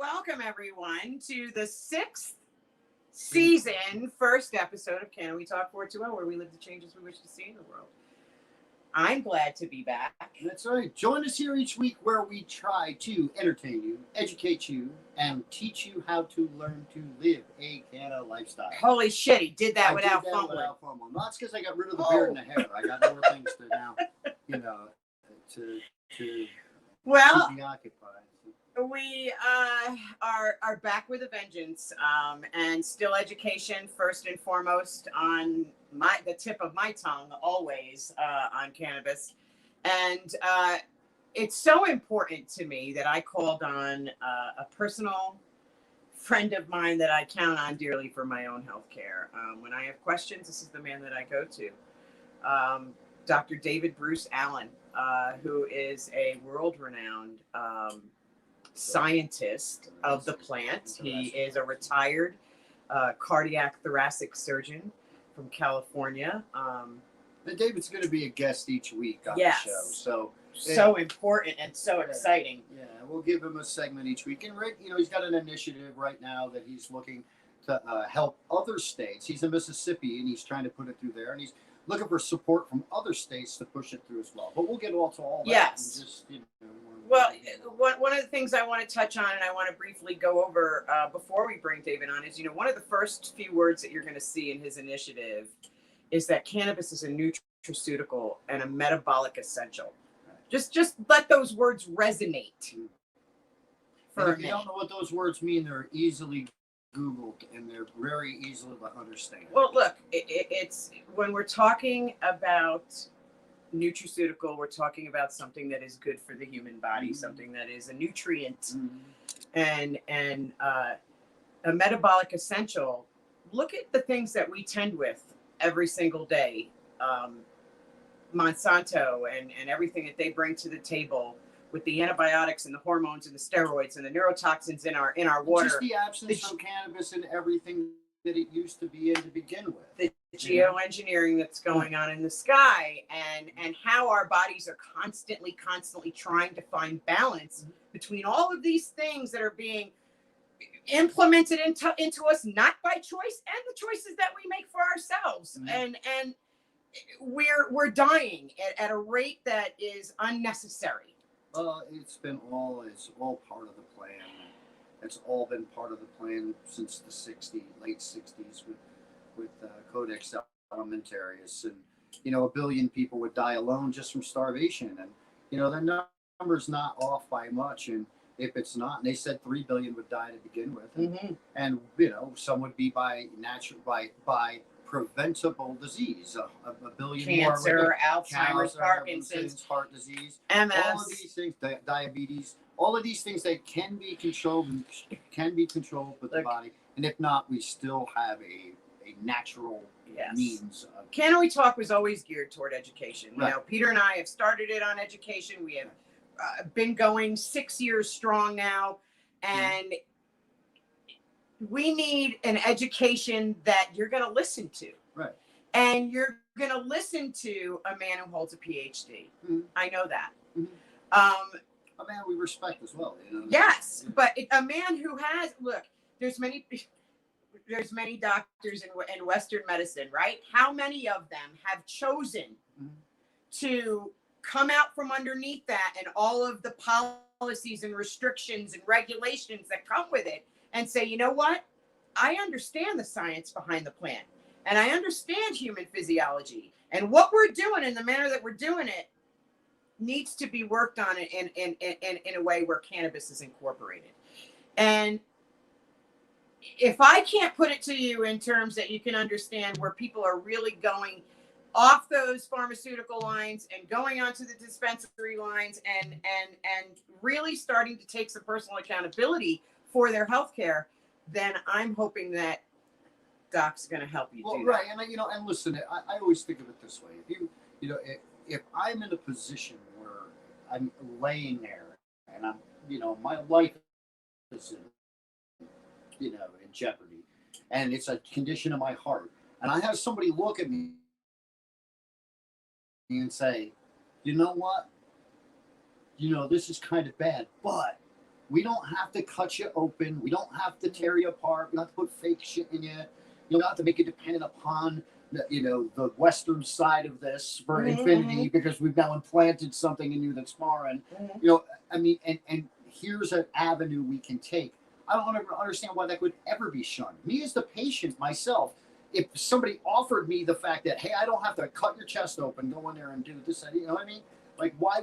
welcome everyone to the sixth season, first episode of Can We Talk 420, where we live the changes we wish to see in the world. I'm glad to be back. That's right. Join us here each week where we try to entertain you, educate you, and teach you how to learn to live a Canna lifestyle. Holy shit, he did that without fumbling. Without fumbling. Well, that's because I got rid of the beard and the hair. I got more things to now, to keep me occupied. We are back with a vengeance, and still education first and foremost on the tip of my tongue always on cannabis, and it's so important to me that I called on a personal friend of mine that I count on dearly for my own health care. When I have questions, this is the man that I go to, DrDavid Bruce Allen, who is a world-renowned scientist of the plant. He is a retired cardiac thoracic surgeon from California. And David's going to be a guest each week on the show. So important and so exciting. Yeah, we'll give him a segment each week. And Rick, he's got an initiative right now that he's looking to help other states. He's in Mississippi and he's trying to put it through there. And he's looking for support from other states to push it through as well. But we'll get to all that. Yes. And just, well, one of the things I want to touch on and I want to briefly go over before we bring David on is, one of the first few words that you're going to see in his initiative is that cannabis is a nutraceutical and a metabolic essential. Just let those words resonate. If you don't know what those words mean, they're easily Googled and they're very easily to understand. Well, look, it's when we're talking about nutraceutical, we're talking about something that is good for the human body, something that is a nutrient, and a metabolic essential. Look at the things that we tend with every single day. Monsanto and everything that they bring to the table with the antibiotics and the hormones and the steroids and the neurotoxins in our water. Just the absence of cannabis and everything that it used to be in to begin with. The geoengineering that's going on in the sky and how our bodies are constantly trying to find balance between all of these things that are being implemented into us, not by choice, and the choices that we make for ourselves. And we're dying at a rate that is unnecessary. Well, it's all part of the plan. It's all been part of the plan since the late 60s with Codex Alimentarius, and 1 billion people would die alone just from starvation, and the number's not off by much. And if it's not, and they said 3 billion would die to begin with, and some would be by preventable disease, a billion cancer, more Alzheimer's, Parkinson's, heart disease, MS, all of these things, diabetes, all of these things that can be controlled with the body, and if not, we still have a natural means of. Can We Talk was always geared toward education. Peter and I have started it on education. We have been going 6 years strong now, and we need an education that you're going to listen to. Right. And you're going to listen to a man who holds a PhD. I know that. A man we respect as well. Yes, but a man who has, look, there's many doctors in Western medicine, right? How many of them have chosen to come out from underneath that and all of the policies and restrictions and regulations that come with it and say, you know what? I understand the science behind the plant and I understand human physiology, and what we're doing in the manner that we're doing it needs to be worked on in a way where cannabis is incorporated. And if I can't put it to you in terms that you can understand where people are really going off those pharmaceutical lines and going onto the dispensary lines and really starting to take some personal accountability for their health care, then I'm hoping that Doc's going to help you do that. Right, and listen, I always think of it this way: if I'm in a position where I'm laying there and I'm, my life is in jeopardy, and it's a condition of my heart, and I have somebody look at me and say, you know what? This is kind of bad, but We don't have to cut you open. We don't have to tear you apart. We don't have to put fake shit in you. You don't have to make it dependent upon the western side of this for infinity because we've now implanted something in you that's foreign. I mean, and here's an avenue we can take. I don't understand why that could ever be shunned. Me as the patient myself, if somebody offered me the fact that, hey, I don't have to cut your chest open, go in there and do this, you know what I mean? Like, why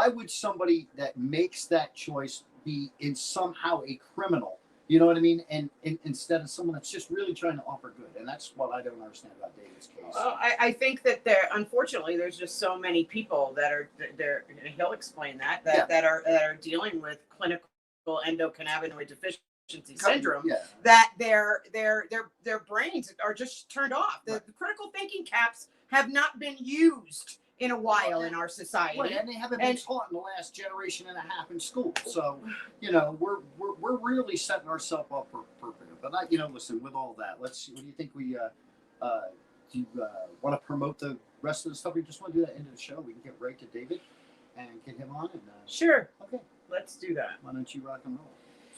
would somebody that makes that choice be in somehow a criminal? You know what I mean? And instead of someone that's just really trying to offer good. And that's what I don't understand about David's case. Well, I think that unfortunately, there's just so many people that are there. He'll explain that are dealing with clinical endocannabinoid deficiency syndrome that their brains are just turned off. The critical thinking caps have not been used in a while in our society, and they haven't been taught in the last generation and a half in school. So, we're really setting ourselves up for failure. But listen, with all that, let's see. What do you think we? Do you want to promote the rest of the stuff? We just want to do that end of the show. We can get right to David and get him on. And sure. Okay. Let's do that. Why don't you rock and roll?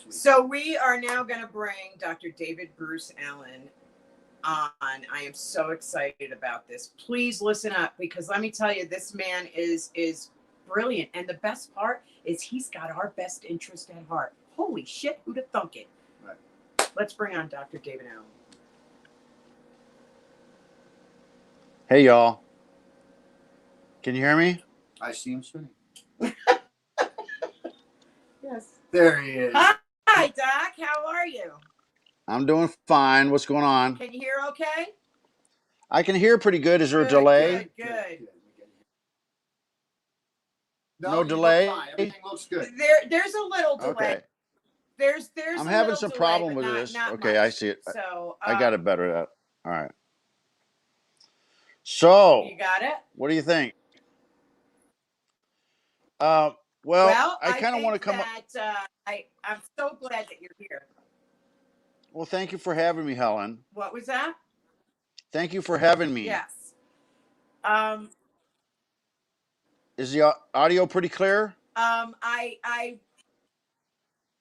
Sweet. So we are now going to bring Dr. David Bruce Allen on. I am so excited about this. Please listen up, because let me tell you, this man is brilliant. And the best part is he's got our best interest at heart. Holy shit, who'd have thunk it? Right. Let's bring on Dr. David Allen. Hey, y'all. Can you hear me? I see him spinning. Yes. There he is. Hi, Doc. How are you? I'm doing fine. What's going on? Can you hear okay? I can hear pretty good. Is there a delay? Good. No delay? Fine. Everything looks good. There's a little delay. Okay. There's I'm a having little some delay, problem but with not this. much. Okay, I see it. So I got it better. All right. So, you got it? what do you think? Well, I kind of want to come up. I'm so glad that you're here. Well, thank you for having me, Helen. What was that? Thank you for having me. Yes. Is the audio pretty clear?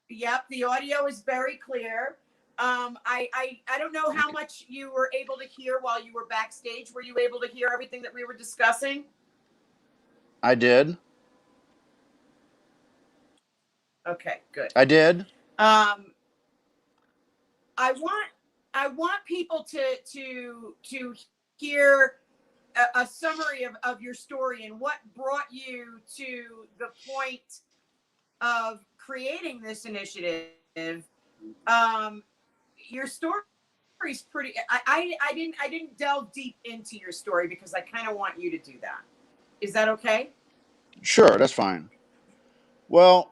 Yep, the audio is very clear. I don't know how much you were able to hear while you were backstage. Were you able to hear everything that we were discussing? I did. Okay, good. I did. I want people to hear a summary of your story and what brought you to the point of creating this initiative. Your story's pretty. I didn't delve deep into your story because I kind of want you to do that. Is that okay? Sure, that's fine. Well,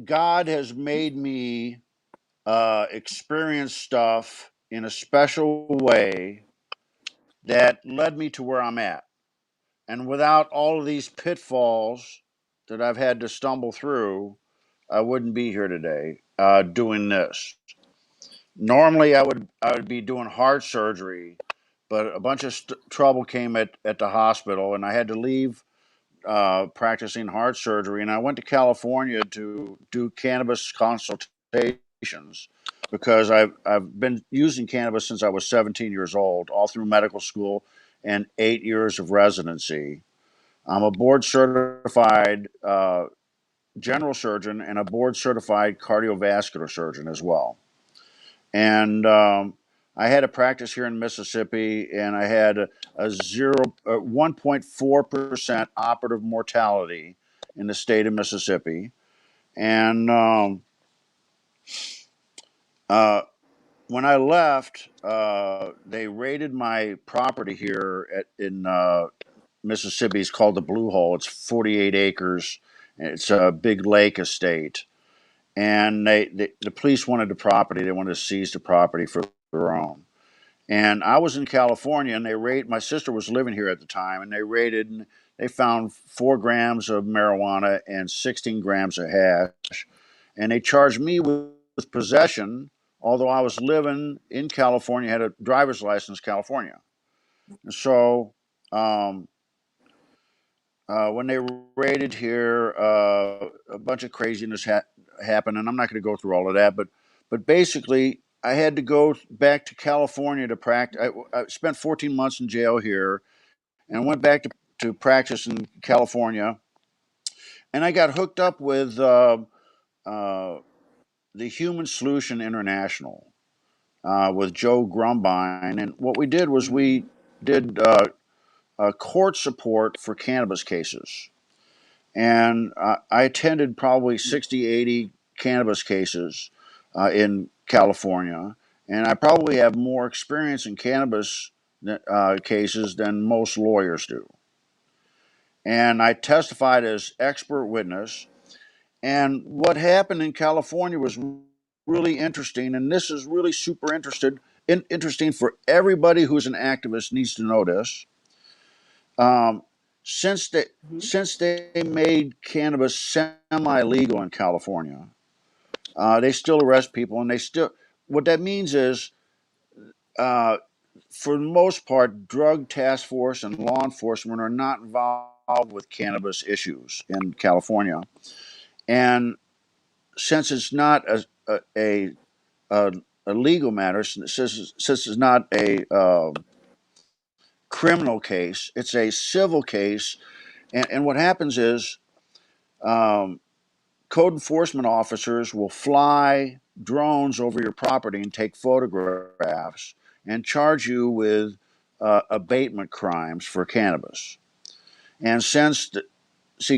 God has made me experience stuff in a special way that led me to where I'm at. And without all of these pitfalls that I've had to stumble through, I wouldn't be here today doing this. Normally, I would be doing heart surgery, but a bunch of trouble came at the hospital, and I had to leave practicing heart surgery, and I went to California to do cannabis consultations because I've been using cannabis since I was 17 years old, all through medical school and 8 years of residency. I'm a board certified general surgeon and a board certified cardiovascular surgeon as well. And I had a practice here in Mississippi, and I had a 1.4% operative mortality in the state of Mississippi. And when I left, they raided my property here in Mississippi. It's called the Blue Hole. It's 48 acres. It's a big lake estate. And the police wanted the property. They wanted to seize the property for their own. And I was in California, and my sister was living here at the time, and they raided, and they found 4 grams of marijuana and 16 grams of hash. And they charged me with possession, although I was living in California, had a driver's license in California. And so when they raided here, a bunch of craziness happened, and I'm not going to go through all of that, but basically, I had to go back to California to practice. I spent 14 months in jail here, and went back to practice in California, and I got hooked up with uh, the Human Solution International with Joe Grumbine, and what we did was we did court support for cannabis cases. And I attended probably 60, 80 cannabis cases in California, and I probably have more experience in cannabis cases than most lawyers do. And I testified as expert witness. And what happened in California was really interesting, and this is really super interesting for everybody who's an activist needs to know this. Um, since they Mhm. since they made cannabis semi-legal in California, they still arrest people, and they still. What that means is, uh, for the most part, drug task force and law enforcement are not involved with cannabis issues in California, and since it's not a, a legal matter, since it's not a criminal case, it's a civil case, and what happens is. Um, Code enforcement officers will fly drones over your property and take photographs and charge you with abatement crimes for cannabis. And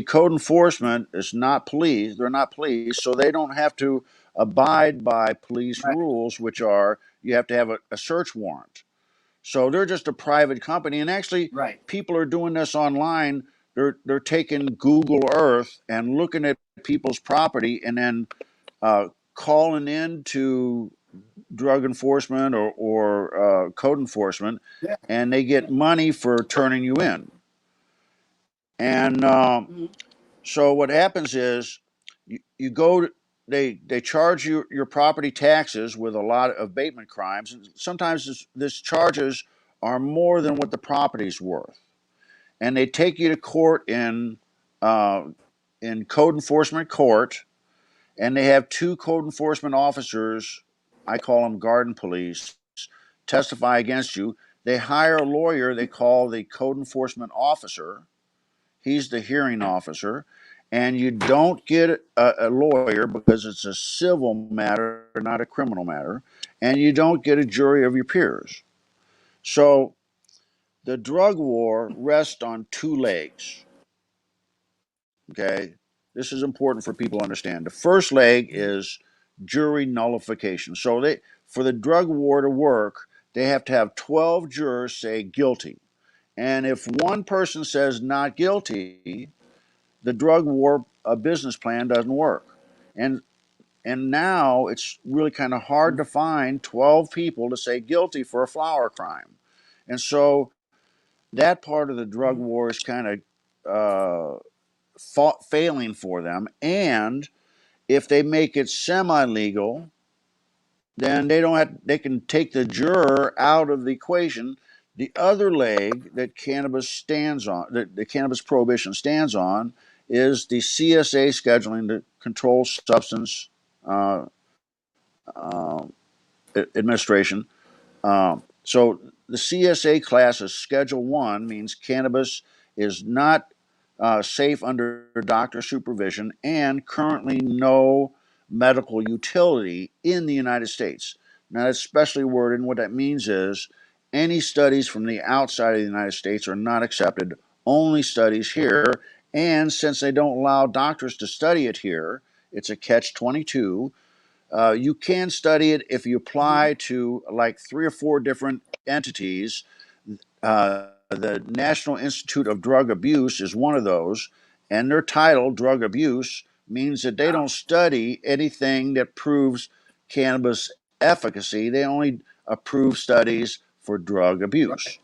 code enforcement is not police, they're not police, so they don't have to abide by police Right. rules, which are you have to have a search warrant. So they're just a private company, and actually, Right. people are doing this online. They're taking Google Earth and looking at people's property, and then calling in to drug enforcement or code enforcement, Yeah. and they get money for turning you in. And Mhm. so what happens is you go. They charge you your property taxes with a lot of abatement crimes, and sometimes this charges are more than what the property's worth, and they take you to court uh, in code enforcement court, and they have two code enforcement officers. I call them garden police, testify against you. They hire a lawyer they call the code enforcement officer. He's the hearing officer, and you don't get a lawyer because it's a civil matter, not a criminal matter, and you don't get a jury of your peers. So the drug war rests on two legs. Okay, this is important for people to understand. The first leg is jury nullification. So they, for the drug war to work, they have to have 12 jurors say guilty. And if one person says not guilty, the drug war business plan doesn't work. And and now it's really kind of hard to find 12 people to say guilty for a flower crime. And so that part of the drug war is kind of failing for them. And if they make it semi-legal, then they can take the juror out of the equation. The other leg that cannabis stands on, that the cannabis prohibition stands on, is the CSA scheduling, the Controlled Substance uh, uh, Administration. So the CSA class is Schedule 1, means cannabis is not safe under doctor supervision and currently no medical utility in the United States. Now, that's specially worded, and what that means is any studies from the outside of the United States are not accepted, only studies here. And since they don't allow doctors to study it here, it's a catch 22. You can study it if you Mhm. apply to like three or four different entities. The National Institute of Drug Abuse is one of those, and their title, drug abuse, means that they don't study anything that proves cannabis efficacy. They only approve studies for drug Right. abuse.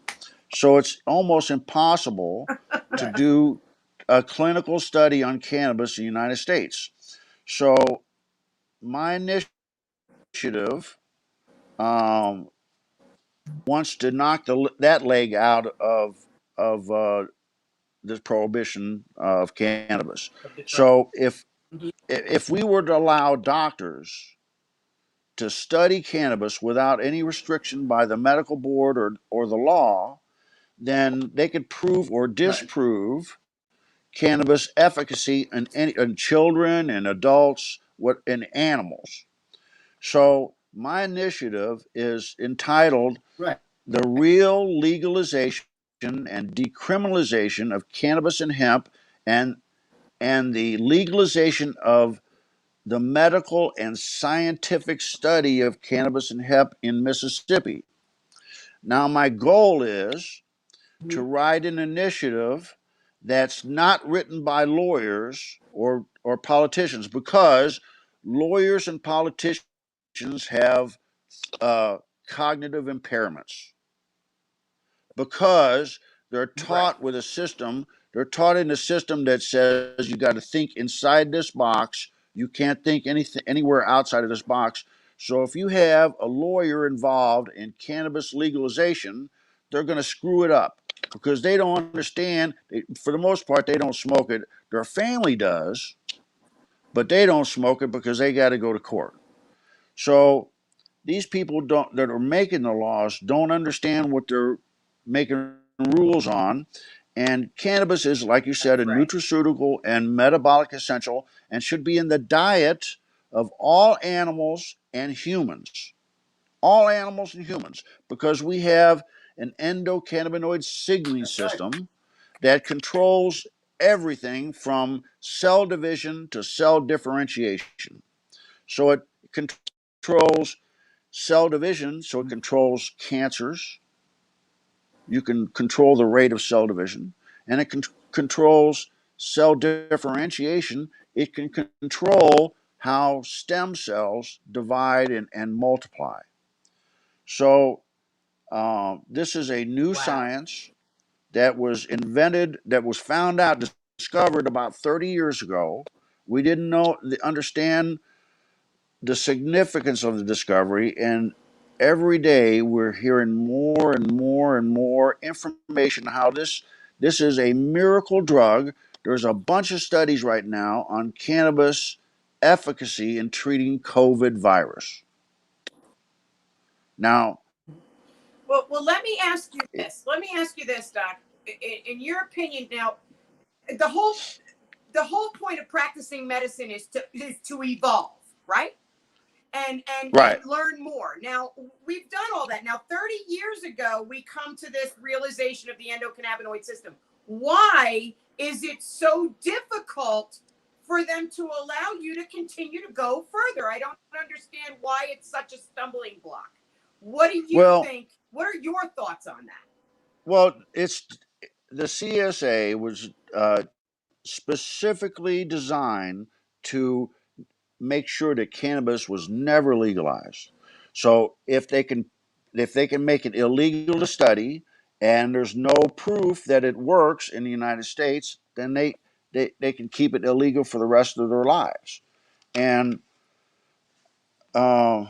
So it's almost impossible to Right. do a clinical study on cannabis in the United States. So my initiative um, wants to knock that leg out of the prohibition of cannabis. Of the drug. So Mhm. if we were to allow doctors to study cannabis without any restriction by the medical board or the law, then they could prove or Right. disprove cannabis efficacy in children and adults, in animals. So my initiative is entitled Right. "The Real Legalization and Decriminalization of Cannabis and Hemp, and the Legalization of the Medical and Scientific Study of Cannabis and Hemp in Mississippi." Now, my goal is to Mhm. write an initiative that's not written by lawyers or politicians, because lawyers and politicians have cognitive impairments, because they're Right. taught with a system, they're taught in a system that says you got to think inside this box. You can't think anywhere outside of this box. So if you have a lawyer involved in cannabis legalization, they're going to screw it up because they don't understand. For the most part, they don't smoke it. Their family does, but they don't smoke it because they got to go to court. So these people that are making the laws don't understand what they're making rules on. And cannabis is, like you said, That's a right. nutraceutical and metabolic essential and should be in the diet of all animals and humans. All animals and humans, because we have an endocannabinoid signaling That's right. system that controls everything from cell division to cell differentiation. So it controls cell division, so it controls cancers. You can control the rate of cell division, and it controls cell differentiation. It can control how stem cells divide and multiply. So, this is a new Wow. science that was invented, that was found out, discovered about 30 years ago. We didn't understand the significance of the discovery, and every day we're hearing more and more and more information how this is a miracle drug. There's a bunch of studies right now on cannabis efficacy in treating COVID virus. Now, Well, let me ask you it, this. Let me ask you this, Doc. In your opinion, now, the whole the whole point of practicing medicine is to evolve, right? And right. learn more. Now, we've done all that. Now, 30 years ago, we come to this realization of the endocannabinoid system. Why is it so difficult for them to allow you to continue to go further? I don't understand why it's such a stumbling block. What do you Well, think? What are your thoughts on that? it's the CSA was specifically designed to make sure that cannabis was never legalized. So if they can make it illegal to study and there's no proof that it works in the United States, then they can keep it illegal for the rest of their lives. And uh,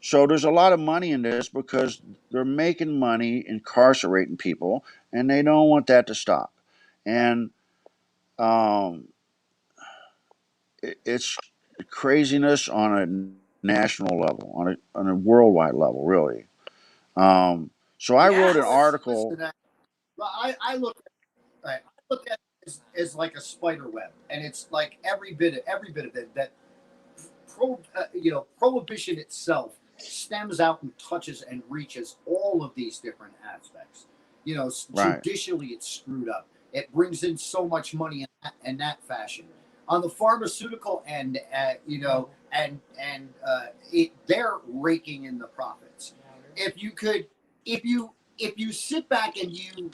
so there's a lot of money in this because they're making money incarcerating people, and they don't want that to stop. And um, it's craziness on a national level, on a worldwide level, really. So I wrote an Well, Yes. article. listen. Well, I look I look at it as like a spider web, and it's like every bit of it that prohibition itself stems out and touches and reaches all of these different aspects. Right. Judicially, it's screwed up. It brings in so much money in that fashion. On the pharmaceutical end, they're raking in the profits. If you could, if you sit back and you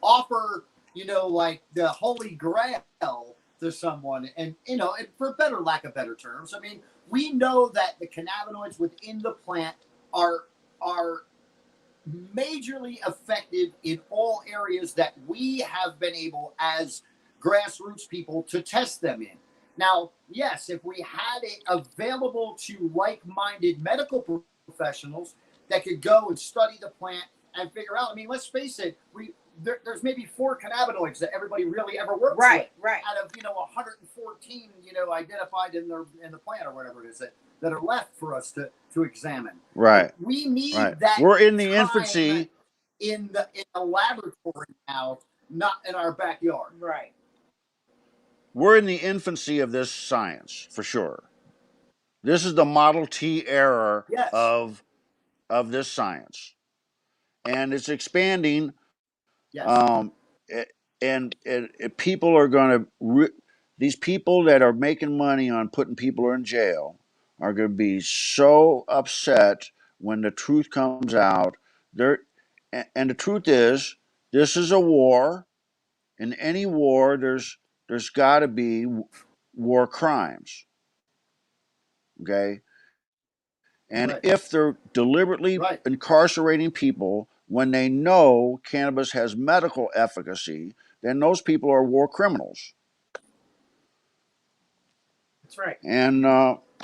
offer, like the holy grail to someone, and and for better lack of better terms, I mean, we know that the cannabinoids within the plant are majorly effective in all areas that we have been able as grassroots people to test them in. Now, yes, if we had it available to like-minded medical professionals that could go and study the plant and figure out, I mean, let's face it, there's maybe 4 cannabinoids that everybody really ever works Right, with right. out of 114 identified in the plant or whatever it is that are left for us to examine. Right. We need Right. that. We're in the time infancy. in the laboratory now, not in our backyard. Right. We're in the infancy of this science for sure. This is the Model T era Yes. of this science, and it's expanding. Yes. And people are going to these people that are making money on putting people in jail are going to be so upset when the truth comes out. And the truth is, this is a war. In any war, there's got to be war crimes. Okay, and Right. if they're deliberately Right. incarcerating people when they know cannabis has medical efficacy, then those people are war criminals. That's right. And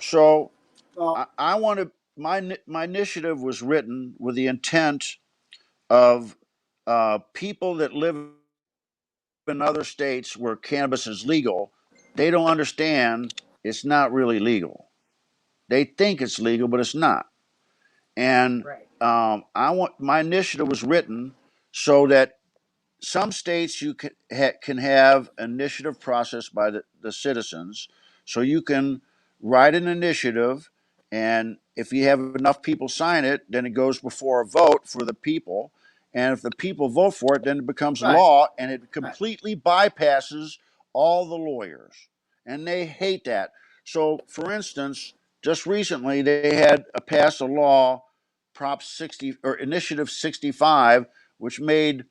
so Well, I want to. My initiative was written with the intent of people that live in other states where cannabis is legal. They don't understand it's not really legal. They think it's legal, but it's not. And Right. I want my initiative was written so that some states you can have initiative process by the citizens, so you can write an initiative, and if you have enough people sign it, then it goes before a vote for the people, and if the people vote for it, then it becomes right. law, and it completely bypasses all the lawyers, and they hate that. So, for instance, just recently they had passed a law, Prop 60 or Initiative 65, which made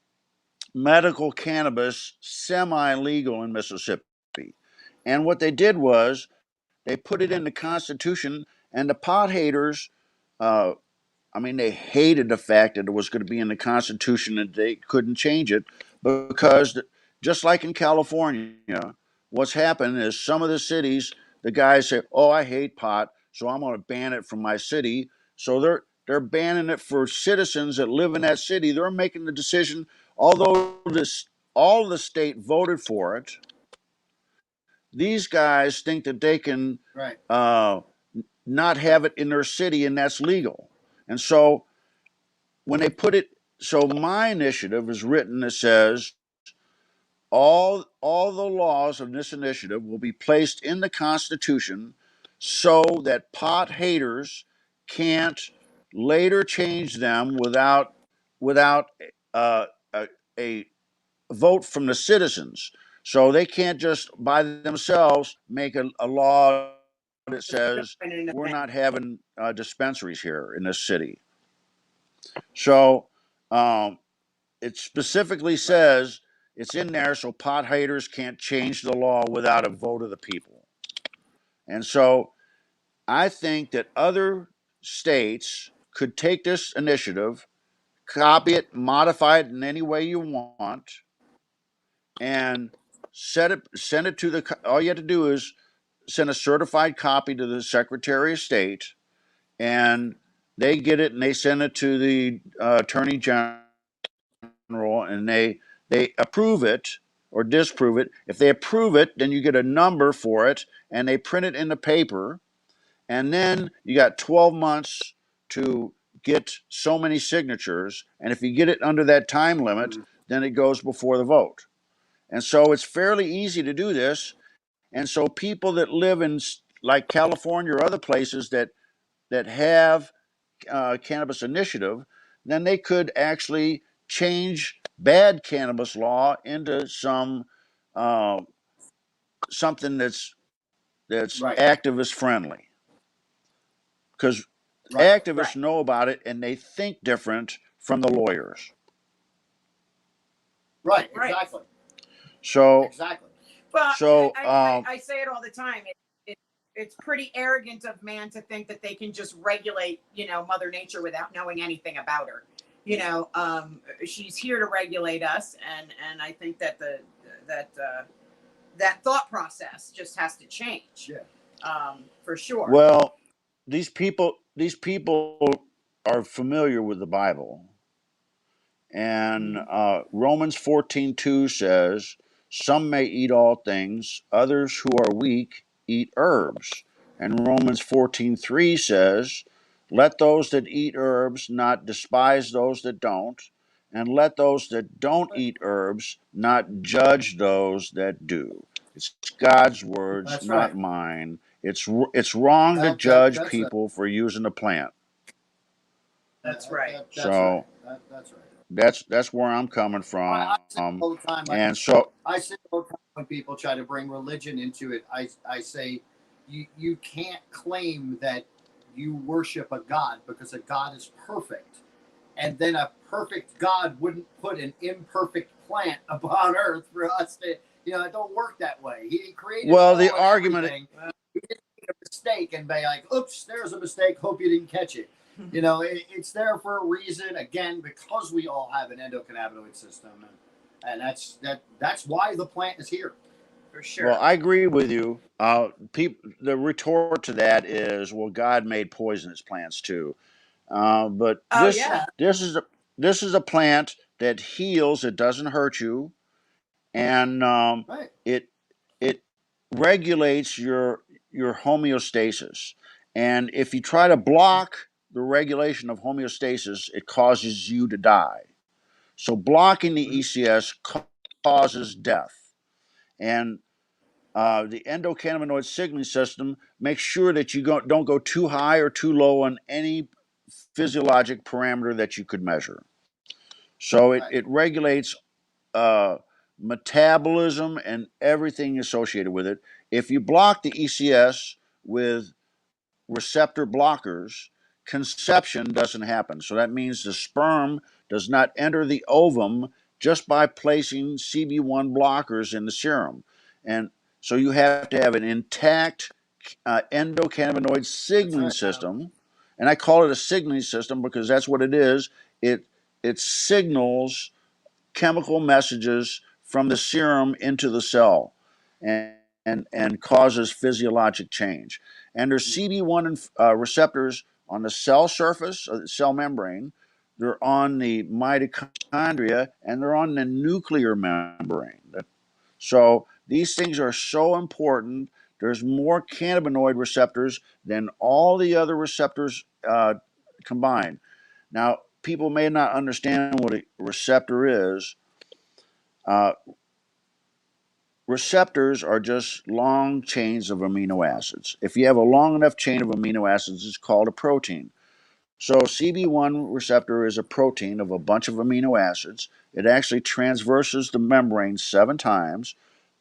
medical cannabis semi-legal in Mississippi. And what they did was they put it in the Constitution, and the pot haters, uh, they hated the fact that it was going to be in the Constitution and they couldn't change it because, just like in California, what's happened is some of the cities, the guys say, "Oh, I hate pot, so I'm going to ban it from my city." So they're banning it for citizens that live in that city. They're making the decision, although all the state voted for it. These guys think that they can Right. not have it in their city, and that's legal. And so when they put it, so my initiative is written that says all the laws of this initiative will be placed in the Constitution so that pot haters can't later change them without uh, a vote from the citizens. So they can't just by themselves make a law that says we're not having dispensaries here in this city. So it specifically says it's in there so pot haters can't change the law without a vote of the people. And so I think that other states could take this initiative, copy it, modify it in any way you want, and send it to the. All you have to do is send a certified copy to the Secretary of State, and they get it and they send it to the Attorney General, and they approve it or disprove it. If they approve it, then you get a number for it, and they print it in the paper, and then you got 12 months to get so many signatures, and if you get it under that time limit, then it goes before the vote. And so it's fairly easy to do this. And so people that live in like California or other places that have cannabis initiative, then they could actually change bad cannabis law into uh, something that's Right. activist friendly, because Right. activists Right. know about it and they think different from the lawyers. Right. Right. Exactly. So Exactly. Well, so I say it all the time. It's pretty arrogant of man to think that they can just regulate, Mother Nature without knowing anything about her. She's here to regulate us, and I think that that thought process just has to change. Yeah. For sure. well, these people are familiar with the Bible, And Romans 14:2 says, "Some may eat all things; others who are weak eat herbs." And Romans 14:3 says, "Let those that eat herbs not despise those that don't, and let those that don't eat herbs not judge those that do." It's God's words, That's not right. mine. It's wrong to judge That's right. people for using a plant. That's right. That's right. So That's right. that's where I'm coming I from. say all the time. And so, I say all the time when people try to bring religion into it. I say you can't claim that you worship a God because a God is perfect, and then a perfect God wouldn't put an imperfect plant upon earth for us to. It don't work that way. He created well, all the and argument, everything. He didn't make a mistake and be like, "Oops, there's a mistake. Hope you didn't catch it." It's there for a reason. Again, because we all have an endocannabinoid system, and that's why the plant is here. For sure. well, I agree with you. The retort to that is, well, God made poisonous plants too. But Oh yeah. this is a plant that heals. It doesn't hurt you, and Right. it it regulates your homeostasis. And if you try to block the regulation of homeostasis, it causes you to die. So blocking the Mhm. ECS causes death. And the endocannabinoid signaling system makes sure that you don't go too high or too low on any physiologic parameter that you could measure. So Right. it regulates uh, metabolism and everything associated with it. If you block the ECS with receptor blockers, conception doesn't happen. So that means the sperm does not enter the ovum just by placing CB1 blockers in the serum. And so you have to have an intact endocannabinoid That's signaling right. system. And I call it a signaling system because that's what it is. It signals chemical messages from the serum into the cell and and causes physiologic change. And there's CB1 receptors on the cell surface, the cell membrane. They're on the mitochondria and they're on the nuclear membrane. So these things are so important. There's more cannabinoid receptors than all the other receptors combined. Now, people may not understand what a receptor is. Uh, Receptors are just long chains of amino acids. If you have a long enough chain of amino acids, it's called a protein. So CB1 receptor is a protein of a bunch of amino acids. It actually transverses the membrane 7 times.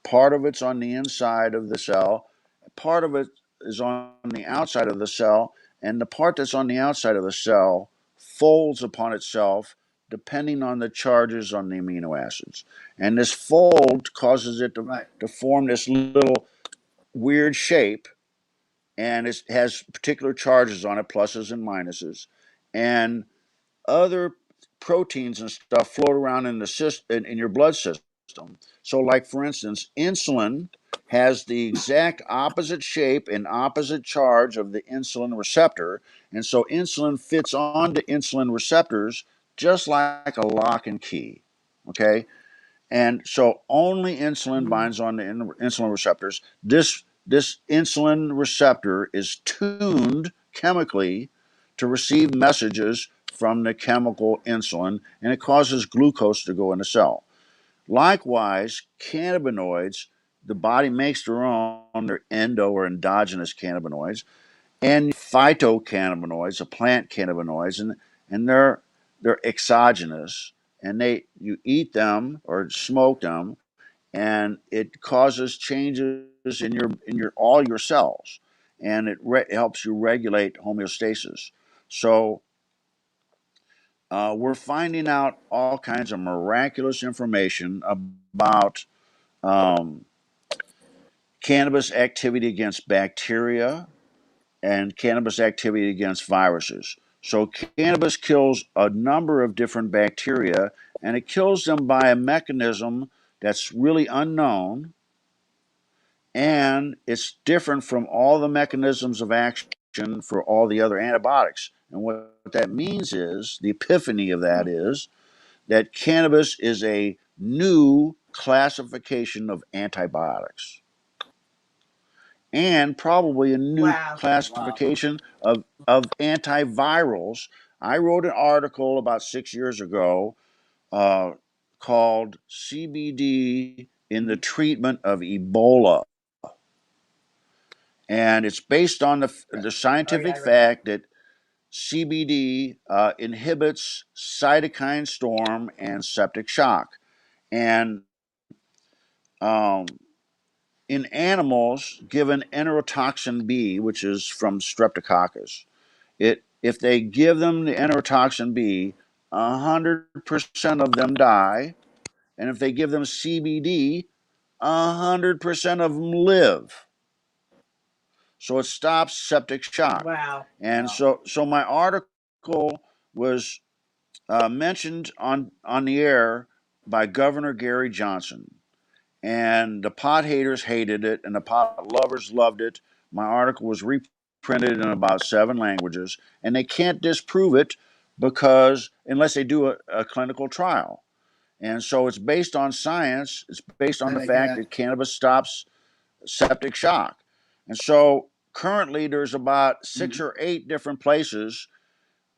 Part of it's on the inside of the cell, part of it is on the outside of the cell, and the part that's on the outside of the cell folds upon itself depending on the charges on the amino acids. And this fold causes it Right. to form this little weird shape, and it has particular charges on it, pluses and minuses. And other proteins and stuff float around in the in your blood system. So, like for instance, insulin has the exact opposite shape and opposite charge of the insulin receptor, and so insulin fits onto insulin receptors just like a lock and key. Okay, and so only insulin Mhm. binds on the insulin receptors. This insulin receptor is tuned chemically to receive messages from the chemical insulin, and it causes glucose to go in the cell. Likewise, cannabinoids, the body makes their own, their endo or endogenous cannabinoids, and phytocannabinoids, the plant cannabinoids, and they're exogenous, and you eat them or smoke them, and it causes changes in your all your cells, and it helps you regulate homeostasis. So we're finding out all kinds of miraculous information about um, cannabis activity against bacteria and cannabis activity against viruses. So, cannabis kills a number of different bacteria, and it kills them by a mechanism that's really unknown, and it's different from all the mechanisms of action for all the other antibiotics. And what that means is the epiphany of that is that cannabis is a new classification of antibiotics and probably a new Wow. classification of antivirals. I wrote an article about 6 years ago called CBD in the treatment of Ebola. And it's based on the scientific fact that CBD inhibits cytokine storm and septic shock. And um, in animals, given enterotoxin B, which is from Streptococcus, if they give them the enterotoxin B, 100% of them die. And if they give them CBD, 100% of them live. So it stops septic shock. Wow. And so my article was mentioned on the air by Governor Gary Johnson. And the pot haters hated it, and the pot lovers loved it. My article was reprinted in about 7 languages, and they can't disprove it because unless they do a clinical trial. And so it's based on science. It's based on the fact that cannabis stops septic shock. And so currently there's about 6 or 8 different places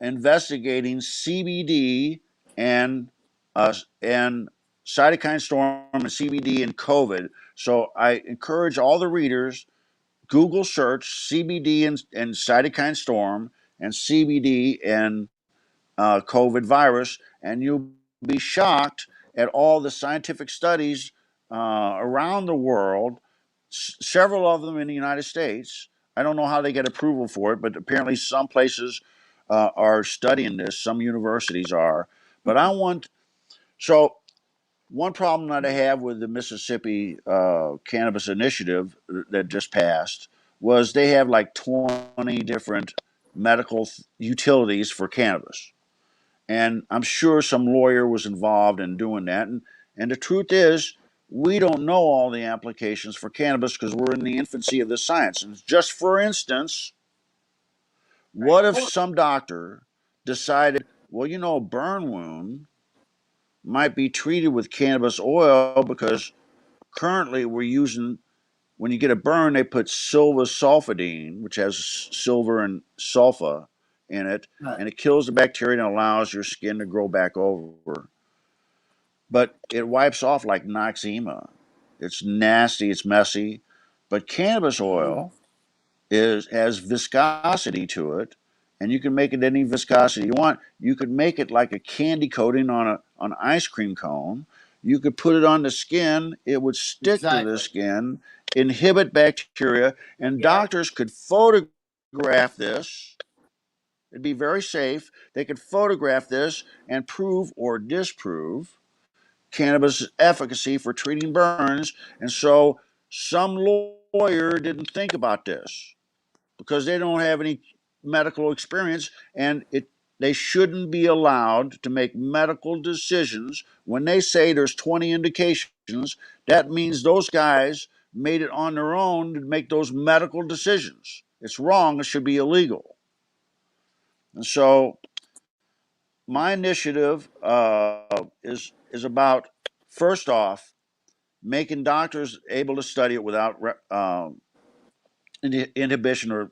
investigating CBD and and cytokine storm and CBD and COVID. So I encourage all the readers Google search CBD and cytokine storm and CBD and COVID virus, and you'll be shocked at all the scientific studies around the world, several of them in the United States. I don't know how they get approval for it, but apparently some places are studying this, some universities are. But so one problem that I have with the Mississippi Cannabis Initiative that just passed was they have like 20 different medical utilities for cannabis. And I'm sure some lawyer was involved in doing that. And the truth is, we don't know all the applications for cannabis because we're in the infancy of the science. And just for instance, what if some doctor decided, well, a burn wound might be treated with cannabis oil because currently we're using, when you get a burn, they put silver-sulfidine, which has silver and sulfa in it, and it kills the bacteria and allows your skin to grow back over. But it wipes off like Noxzema. It's nasty, it's messy. But cannabis oil has viscosity to it, and you can make it any viscosity you want. You could make it like a candy coating on an ice cream cone. You could put it on the skin, it would stick to the skin, inhibit bacteria, and doctors could photograph this. It'd be very safe. They could photograph this and prove or disprove cannabis efficacy for treating burns. And so some lawyer didn't think about this because they don't have any medical experience, and they shouldn't be allowed to make medical decisions. When they say there's 20 indications, that means those guys made it on their own to make those medical decisions. It's wrong. It should be illegal. And so my initiative is about, first off, making doctors able to study it without inhibition or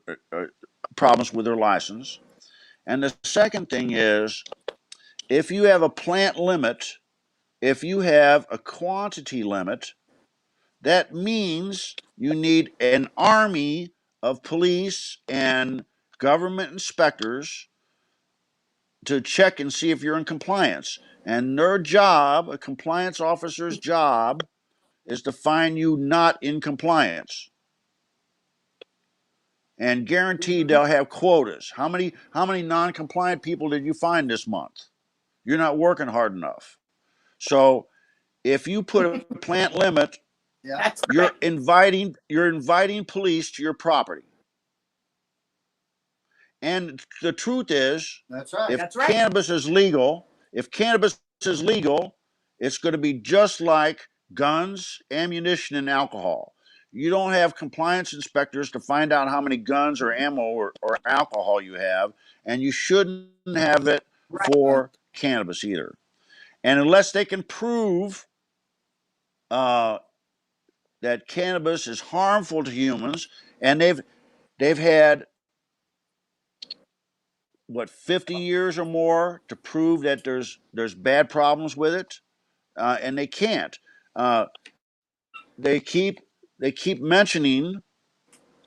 problems with their license. And the second thing is, if you have a plant limit, if you have a quantity limit, that means you need an army of police and government inspectors to check and see if you're in compliance. And their job, a compliance officer's job, is to find you not in compliance. And guaranteed they'll have quotas. How many non-compliant people did you find this month? You're not working hard enough. So if you put a plant limit, you're inviting police to your property. And the truth is, if cannabis is legal, it's going to be just like guns, ammunition, and alcohol. You don't have compliance inspectors to find out how many guns or ammo or alcohol you have, and you shouldn't have it for cannabis either. And unless they can prove that cannabis is harmful to humans, and they've had what 50 years or more to prove that there's bad problems with it, and they can't. Uh, they keep mentioning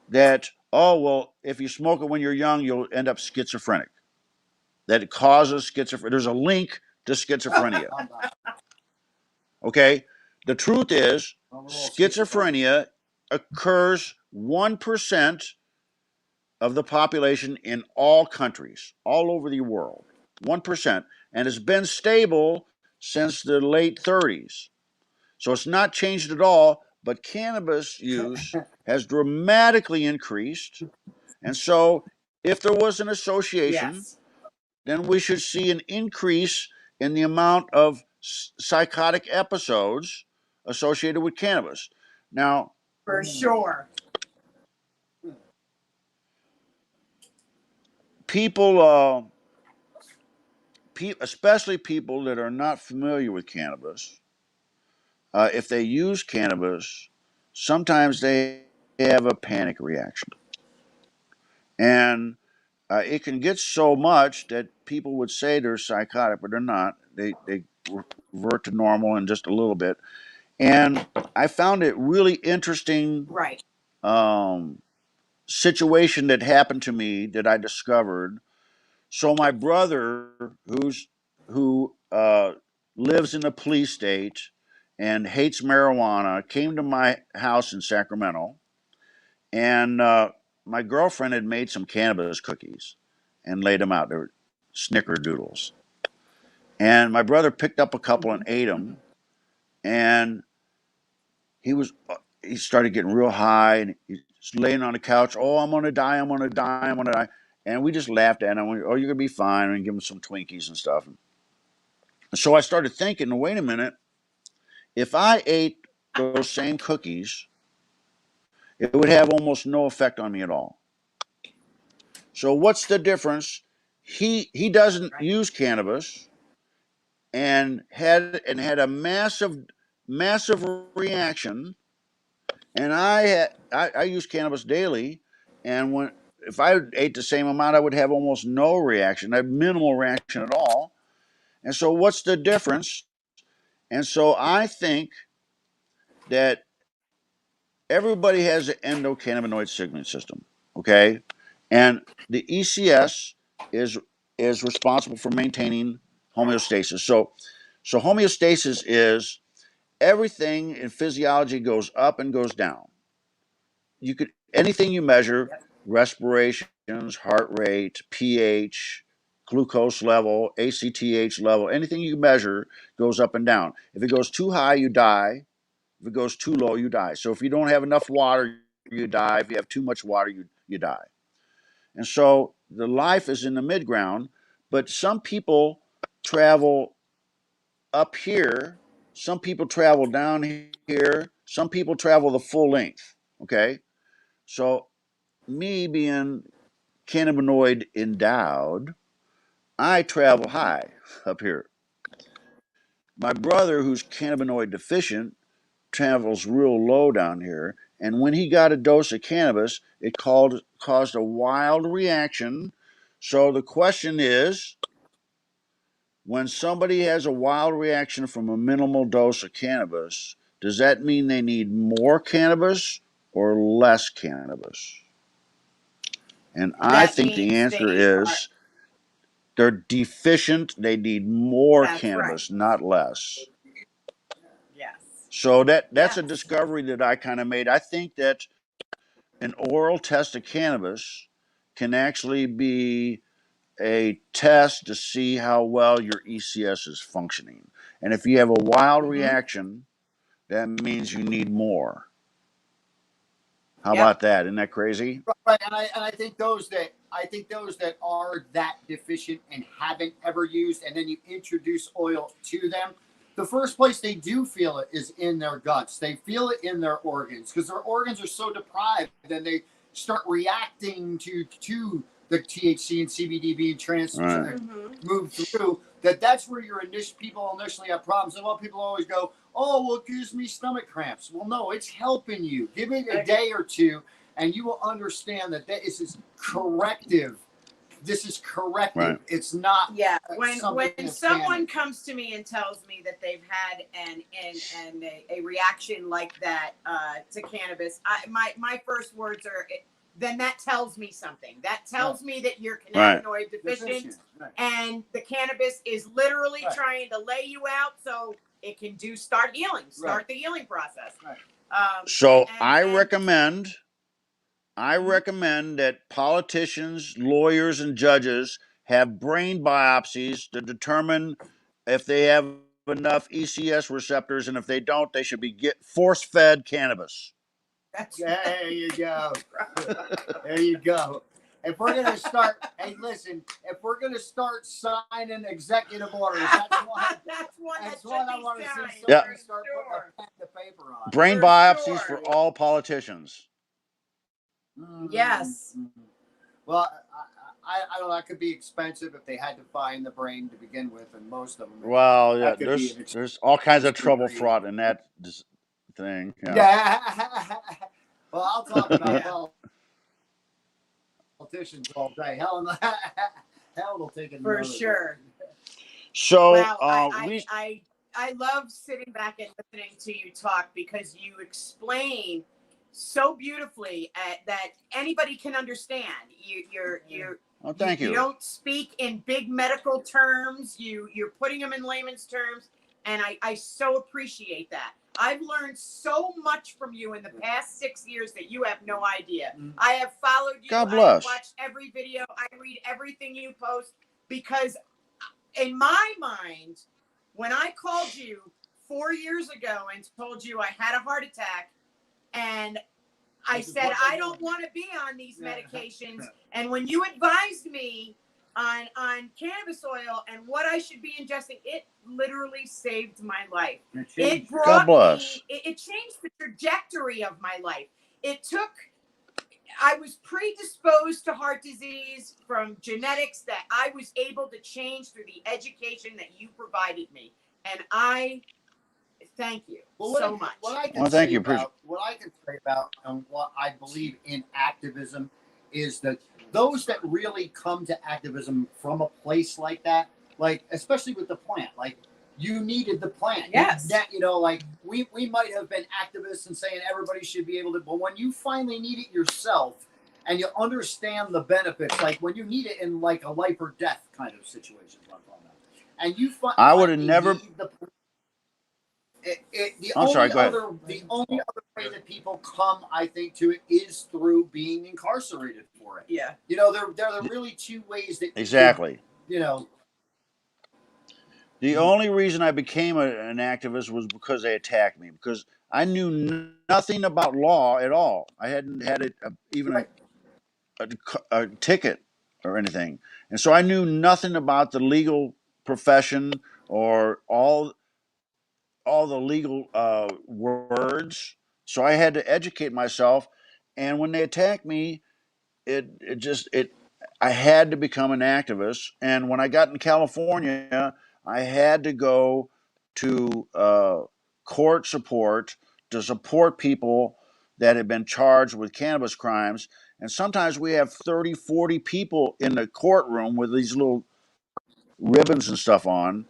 that, oh well, if you smoke it when you're young, you'll end up schizophrenic. That it causes schizophrenia. There's a link to schizophrenia. Okay, the truth is schizophrenia occurs 1% of the population in all countries, all over the world. 1%, and it's been stable since the late 30s. So it's not changed at all, but cannabis use has dramatically increased. And so if there was an association, Yes. then we should see an increase in the amount of psychotic episodes associated with cannabis. Now, For sure. people, especially people that are not familiar with cannabis, if they use cannabis, sometimes they have a panic reaction. And it can get so much that people would say they're psychotic, but they're not. They revert to normal in just a little bit. And I found it really interesting Right. um, situation that happened to me that I discovered. So my brother, who lives in a police state and hates marijuana, came to my house in Sacramento, and my girlfriend had made some cannabis cookies and laid them out. They were snickerdoodles, and my brother picked up a couple and ate them, and he started getting real high, and he's laying on the couch. Oh, I'm gonna die! I'm gonna die! I'm gonna die! And we just laughed at him. Oh, you're gonna be fine, and give him some Twinkies and stuff. And so I started thinking, wait a minute, if I ate those same cookies, it would have almost no effect on me at all. So what's the difference? He doesn't Right. use cannabis and had a massive reaction, and I use cannabis daily, and when if I ate the same amount, I would have almost no reaction. I have minimal reaction at all. And so what's the difference? And so I think that everybody has an endocannabinoid signaling system, okay? And the ECS is responsible for maintaining homeostasis. So homeostasis is everything in physiology goes up and goes down. You could anything you measure, Yep. respirations, heart rate, pH, glucose level, ACTH level, anything you measure goes up and down. If it goes too high, you die. If it goes too low, you die. So if you don't have enough water, you die. If you have too much water, you die. And so the life is in the midground, but some people travel up here, some people travel down here, some people travel the full length. Okay. So me being cannabinoid endowed, I travel high up here. My brother, who's cannabinoid deficient, travels real low down here. And when he got a dose of cannabis, it caused a wild reaction. So the question is, when somebody has a wild reaction from a minimal dose of cannabis, does that mean they need more cannabis or less cannabis? And I That think the means answer they are. is they're deficient. They need more That's right. cannabis, not less. Yes. So that's a Yes. discovery that I kind of made. I think that an oral test of cannabis can actually be a test to see how well your ECS is functioning. And if you have a wild Mm-hmm. reaction, that means you need more. How Yep. about that? Isn't that crazy? Right, and I think those that are that deficient and haven't ever used, and then you introduce oil to them, the first place they do feel it is in their guts. They feel it in their organs because their organs are so deprived, then they start reacting to the THC and CBD being Right. moved through, that's where people initially have problems. And well, people always go, oh, well, it gives me stomach cramps. Well, no, it's helping you. Give it a day or two, and you will understand that this is corrective. This is corrective. Right. It's not. Yeah. When someone damaged. comes to me and tells me that they've had a reaction like that to cannabis, my first words are, then that tells me something. That tells me that you're cannabinoid deficient, and the cannabis is literally trying to lay you out so it can start the healing process. Right. So I recommend that politicians, lawyers, and judges have brain biopsies to determine if they have enough ECS receptors, and if they don't, they should be force-fed cannabis. There you go. There you go. If we're gonna start, hey, listen. If we're gonna start signing executive orders, that's one I want to see. Somebody start putting a pen to paper on. Brain biopsies for all politicians. Yes. Well, I don't know. That could be expensive if they had to find the brain to begin with, and most of them. Well, yeah, there's all kinds of trouble fraught in that thing. Yeah. Well, I'll talk about politicians all day. Hell, it'll take it for sure. So well, I love sitting back and listening to you talk, because you explain so beautifully that anybody can understand. Oh, thank you. You don't speak in big medical terms. You're putting them in layman's terms, and I so appreciate that. I've learned so much from you in the past 6 years that you have no idea. I have followed you. God bless. I watched every video. I read everything you post, because in my mind, when I called you 4 years ago and told you I had a heart attack, and I said, I don't want to be on these medications. And when you advised me on cannabis oil and what I should be ingesting, it literally saved my life. It brought me, it changed the trajectory of my life. I was predisposed to heart disease from genetics that I was able to change through the education that you provided me. And I thank you so much. What I can say about and what I believe in activism is that those that really come to activism from a place like that, like especially with the plant, like you needed the plant. Yes. Like we might have been activists and saying everybody should be able to, but when you finally need it yourself and you understand the benefits, like when you need it in like a life or death kind of situation, and you find I would have never. The only other way that people come, I think, to it is through being incarcerated for it. Yeah. There are really two ways that Exactly. The only reason I became an activist was because they attacked me, because I knew nothing about law at all. I hadn't had a ticket or anything, and so I knew nothing about the legal profession or all the legal words. So I had to educate myself, and when they attacked me, I had to become an activist. And when I got in California, I had to go to court support to support people that had been charged with cannabis crimes. And sometimes we have 30, 40 people in the courtroom with these little ribbons and stuff on.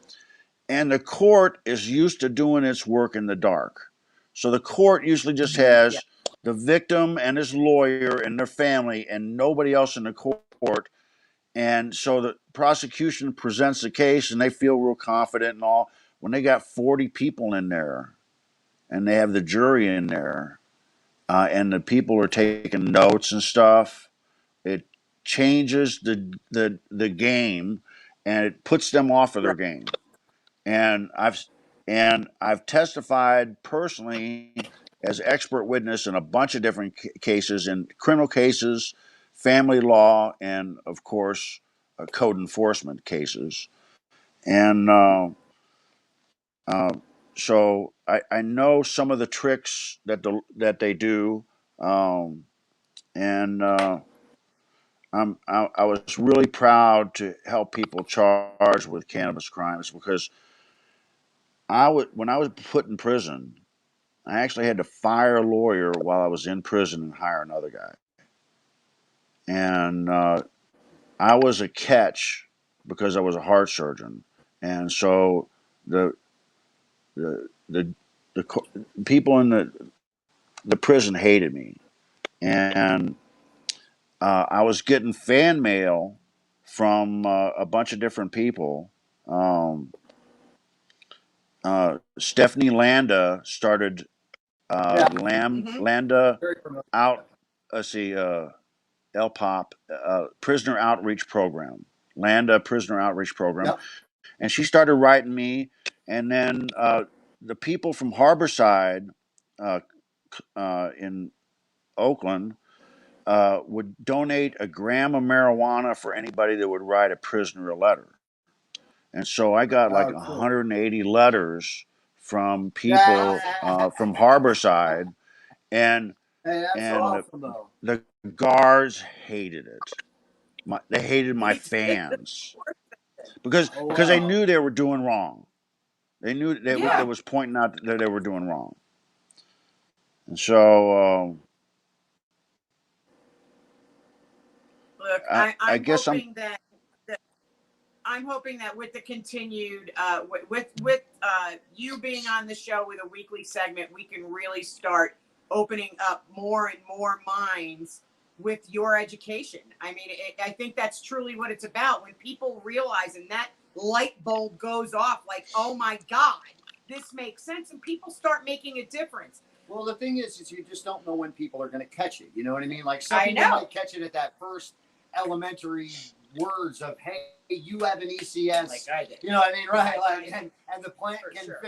And the court is used to doing its work in the dark. So the court usually just has the victim and his lawyer and their family and nobody else in the court. And so the prosecution presents the case and they feel real confident and all. When they got 40 people in there and they have the jury in there and the people are taking notes and stuff, it changes the game and it puts them off of their game. And I've testified personally as expert witness in a bunch of different cases, in criminal cases, family law, and of course, code enforcement cases. And so I know some of the tricks that they do, and I was really proud to help people charged with cannabis crimes because when I was put in prison, I actually had to fire a lawyer while I was in prison and hire another guy. And I was a catch because I was a heart surgeon, and so the the the, the people in the prison hated me, and I was getting fan mail from a bunch of different people. Um, Stephanie Landa started Yeah. Mm-hmm. Landa Very familiar. out. Let's see, LPOP, Prisoner Outreach Program, Landa Prisoner Outreach Program, Yep. and she started writing me, and then the people from Harborside uh, in Oakland would donate a gram of marijuana for anybody that would write a prisoner a letter. And so I got like Oh, cool. 180 letters from people Yeah. from Harborside, and Hey, that's and awesome though. the guards hated it. They hated my Me too. fans Oh because they wow. knew they were doing wrong. They knew that Yeah. was pointing out that they were doing wrong. And so Look, I I'm guess hoping that I'm hoping that with the continued with you being on the show with a weekly segment, we can really start opening up more and more minds with your education. I mean, I think that's truly what it's about. When people realize and that light bulb goes off, like, oh my God, this makes sense, and people start making a difference. Well, the thing is you just don't know when people are going to catch it. You know what I mean? Like some I people know. might catch it at that first elementary words of, "Hey, you have an ECS." Like I did. You know what I mean? Right. Like Like, and the plant For can sure.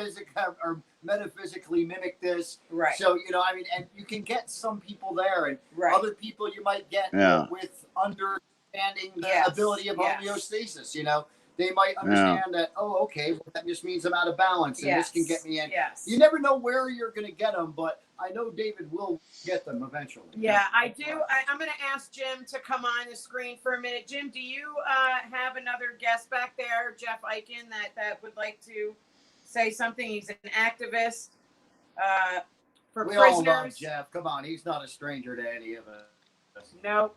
or metaphysically mimic this. Right. So, you know, I mean, and you can get some people there, and Right. other people you might get Yeah. with understanding the Yes. ability of Yes. homeostasis. You know, they might Yeah. understand that, oh, okay, well, that just means I'm out of balance, and this can get me in. Yes. You never know where you're going to get them, but I know David will get them eventually. Yeah, I do. I'm going to ask Jim to come on the screen for a minute. Jim, do you have another guest back there, Jeff Eichen, that would like to say something? He's an activist for We prisoners. all love Jeff. Come on, he's not a stranger to any of us. No.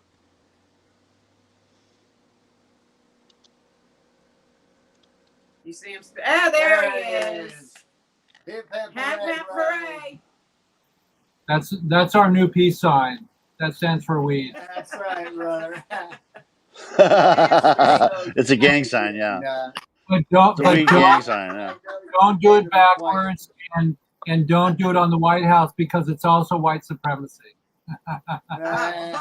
You see him? There he is. Hip, hip, Hip, hip, hooray. That's our new peace sign. That stands for weed. That's right, brother. it's a gang sign, yeah. But It's a weed gang sign, yeah. don't do it backwards, and don't do it on the White House because it's also white supremacy. Right.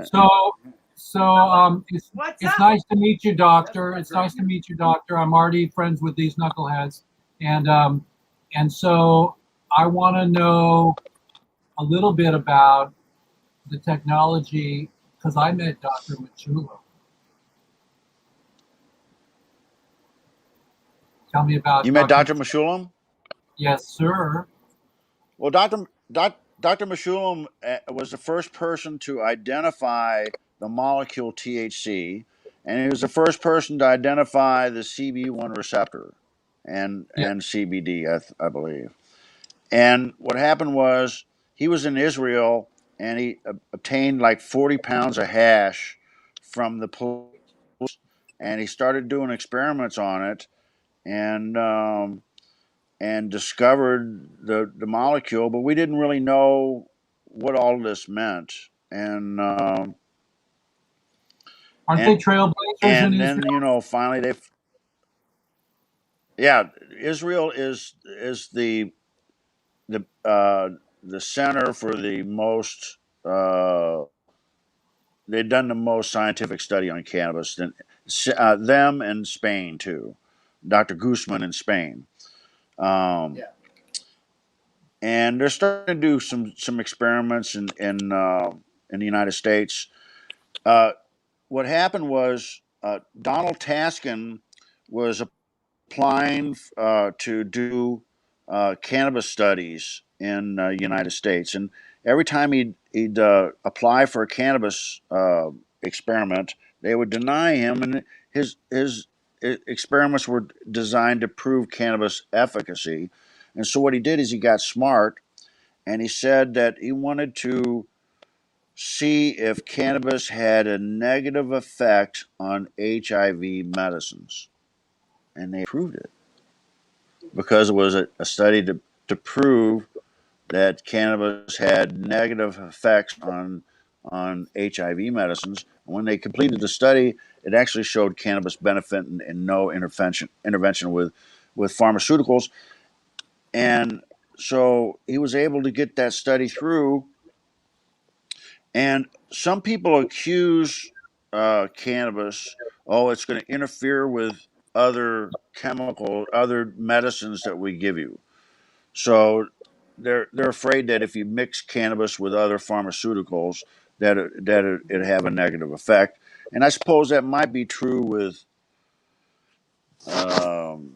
So it's up? nice to meet you, doctor. It's nice to meet you, doctor. I'm already friends with these knuckleheads, and so I want to know a little bit about the technology because I met Dr. Machula. Tell me about You met Dr. Mashulam? Yes, sir. Well, Dr. Mashulam was the first person to identify the molecule THC, and he was the first person to identify the CB1 receptor and CBD, I believe. And what happened was he was in Israel and he obtained like 40 pounds of hash from the police, and he started doing experiments on it, and discovered the molecule, but we didn't really know what all this meant. And Aren't they trailblazers in and then Israel? finally Israel is the center for the most. They've done the most scientific study on cannabis than them and Spain too. Dr. Guzman in Spain. Yeah. And they're starting to do some experiments in the United States. What happened was Donald Taskin was applying to do cannabis studies in the United States, and every time he'd apply for a cannabis experiment, they would deny him, and his experiments were designed to prove cannabis efficacy. And so what he did is he got smart, and he said that he wanted to see if cannabis had a negative effect on HIV medicines, and they proved it because it was a study to prove that cannabis had negative effects on HIV medicines. And when they completed the study, it actually showed cannabis benefit and no intervention with pharmaceuticals. And so he was able to get that study through. And some people accuse cannabis, oh, it's going to interfere with other medicines that we give you. So they're afraid that if you mix cannabis with other pharmaceuticals, that it have a negative effect. And I suppose that might be true with, um,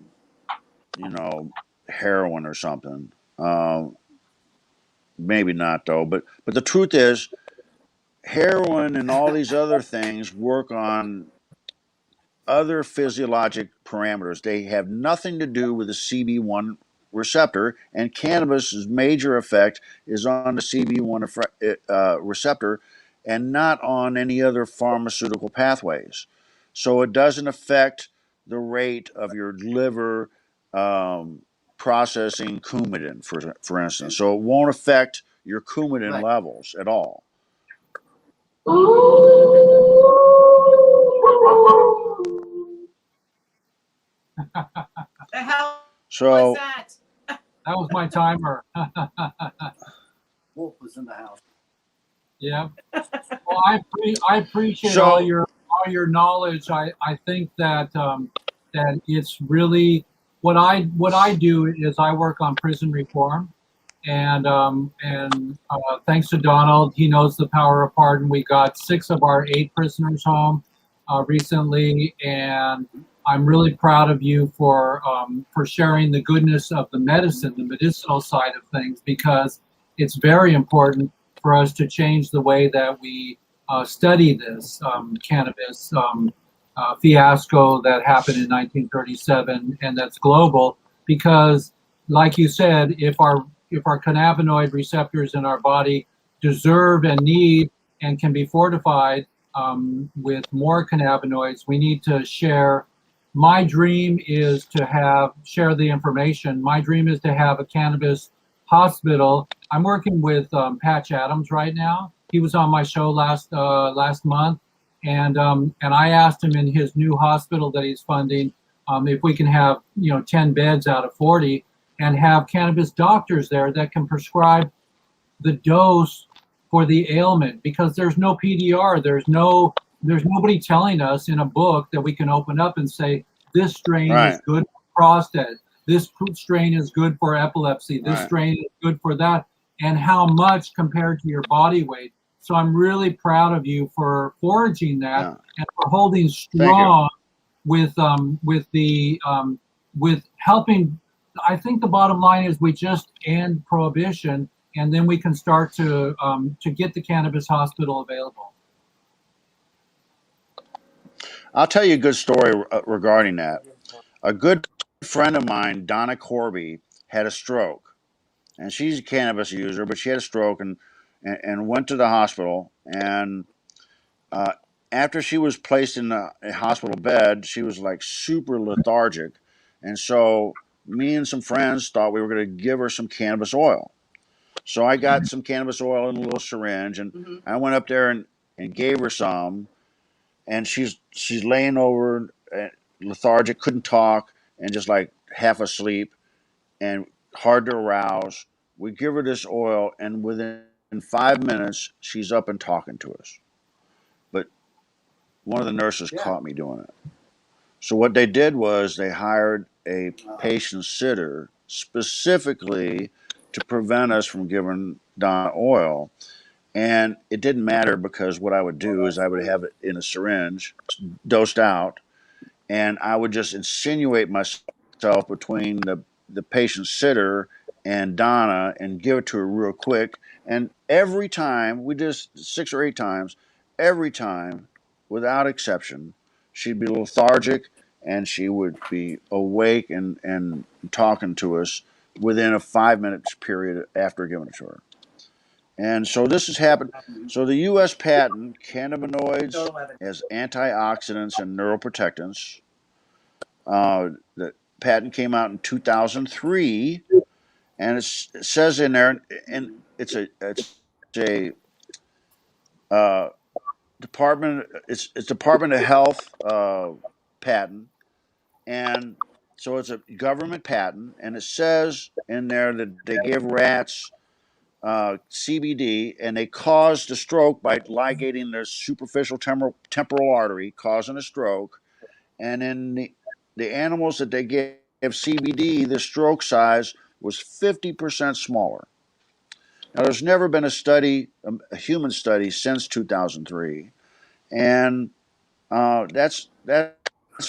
heroin or something. Maybe not though. But the truth is, heroin and all these other things work on other physiologic parameters. They have nothing to do with the CB1 receptor, and cannabis's major effect is on the CB1 receptor and not on any other pharmaceutical pathways. So it doesn't affect the rate of your liver processing Coumadin, for instance. So it won't affect your Coumadin Right. levels at all. The hell So was that? That was my timer. Wolf was in the house. Yeah. Well, I appreciate So- all your knowledge. I think that that it's really what I do is I work on prison reform, and thanks to Donald, he knows the power of pardon. We got 6 of our 8 prisoners home recently, and I'm really proud of you for sharing the goodness of the medicine, the medicinal side of things, because it's very important for us to change the way that we study this cannabis fiasco that happened in 1937, and that's global. Because, like you said, if our cannabinoid receptors in our body deserve and need and can be fortified with more cannabinoids, we need to share. My dream is to share the information. My dream is to have a cannabis hospital. I'm working with Patch Adams right now. He was on my show last month, and I asked him in his new hospital that he's funding if we can have 10 beds out of 40 and have cannabis doctors there that can prescribe the dose for the ailment, because there's no PDR. There's nobody telling us in a book that we can open up and say this strain Right. is good for prostate. This strain is good for epilepsy. This Right. strain is good for that, and how much compared to your body weight. So I'm really proud of you for foraging that and for holding strong with helping. I think the bottom line is we just end prohibition, and then we can start to get the cannabis hospital available. I'll tell you a good story regarding that. A good friend of mine, Donna Corby, had a stroke, and she's a cannabis user, but she had a stroke and went to the hospital. And after she was placed in a hospital bed, she was like super lethargic, and so me and some friends thought we were going to give her some cannabis oil. So I got some cannabis oil in a little syringe, and I went up there and gave her some. And she's laying over, lethargic, couldn't talk, and just like half asleep, and hard to arouse. We give her this oil, and within 5 minutes, she's up and talking to us. But one of the nurses caught me doing it. So what they did was they hired a patient sitter specifically to prevent us from giving Donna oil. And it didn't matter, because what I would do is I would have it in a syringe, dosed out, and I would just insinuate myself between the patient sitter and Donna and give it to her real quick. And every time, we did 6 or 8 times, every time, without exception, she'd be lethargic and she would be awake and talking to us within a 5 minute period after giving it to her. And so this has happened. So the U.S. patent, cannabinoids as antioxidants and neuroprotectants, the patent came out in 2003, and it says in there, and it's a Department of Health patent, and so it's a government patent, and it says in there that they give rats CBD, and they caused a stroke by ligating their superficial temporal artery, causing a stroke. And in the animals that they gave CBD, the stroke size was 50% smaller. Now, there's never been a study, a human study, since 2003, and that's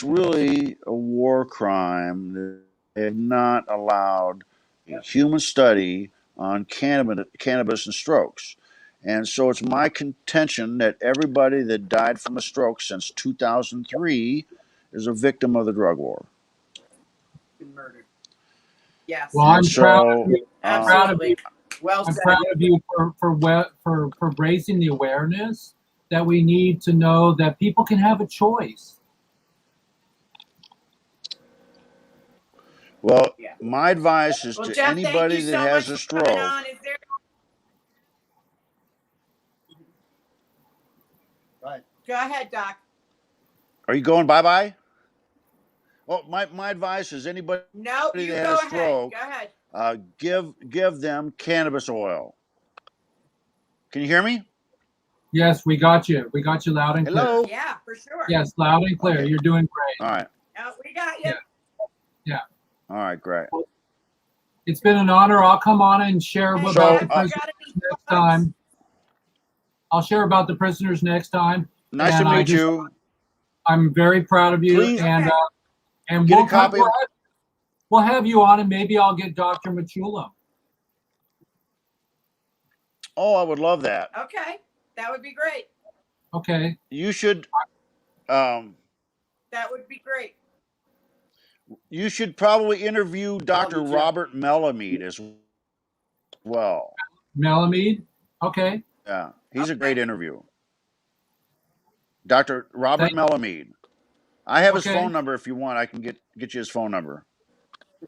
really a war crime. They have not allowed a human study on cannabis and strokes. And so it's my contention that everybody that died from a stroke since 2003 is a victim of the drug war. Been murdered. Yes. Well, I'm so, proud of you. Absolutely. Well I'm said. proud of you for raising the awareness that we need to know that people can have a choice. Well, Yeah. my advice is Well, to Jeff, anybody thank you that so has much a for coming stroke. on. Is there... Right. Go ahead, Doc. Are you going bye-bye? Well, my advice is anybody No, you that go has a ahead. stroke, Go ahead. give them cannabis oil. Can you hear me? Yes, we got you. We got you loud and clear. Hello? Yeah, for sure. Yes, loud and clear. Okay. You're doing great. All right. No, we got you. Yeah. All right, great. It's been an honor. I'll come on and share Hey, about So, the Jeff, you prisoners got any next plugs? time. I'll share about the prisoners next time. Nice And to meet you. I'm very proud of you. Please and and get we'll a copy. we'll have you on, and maybe I'll get Dr. Machula. Oh, I would love that. Okay, that would be great. Okay. You should That would be great. you should probably interview Dr. Love you, Jeff. Robert Melamede as well. Melamede. Okay. Yeah, he's a Okay. great interview. Dr. Robert Melamede. I have his Okay. phone number if you want. I can get you his phone number.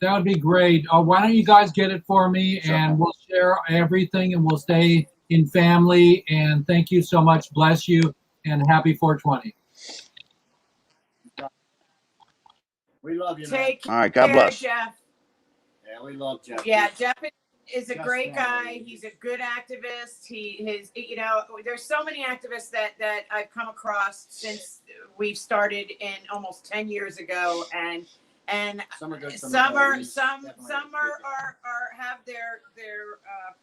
That would be great. Why don't you guys get it for me, Sure. and we'll share everything, and we'll stay in family. And thank you so much. Bless you, and happy 420. We love you, man. Take All right, God care, bless. Jeff. Yeah, we love Jeff. Yeah, Jeff is a Just great guy. family. He's a good activist. There's so many activists that I've come across since we've started in almost 10 years ago, and Some are good. some bad. are He's some definitely some good are have their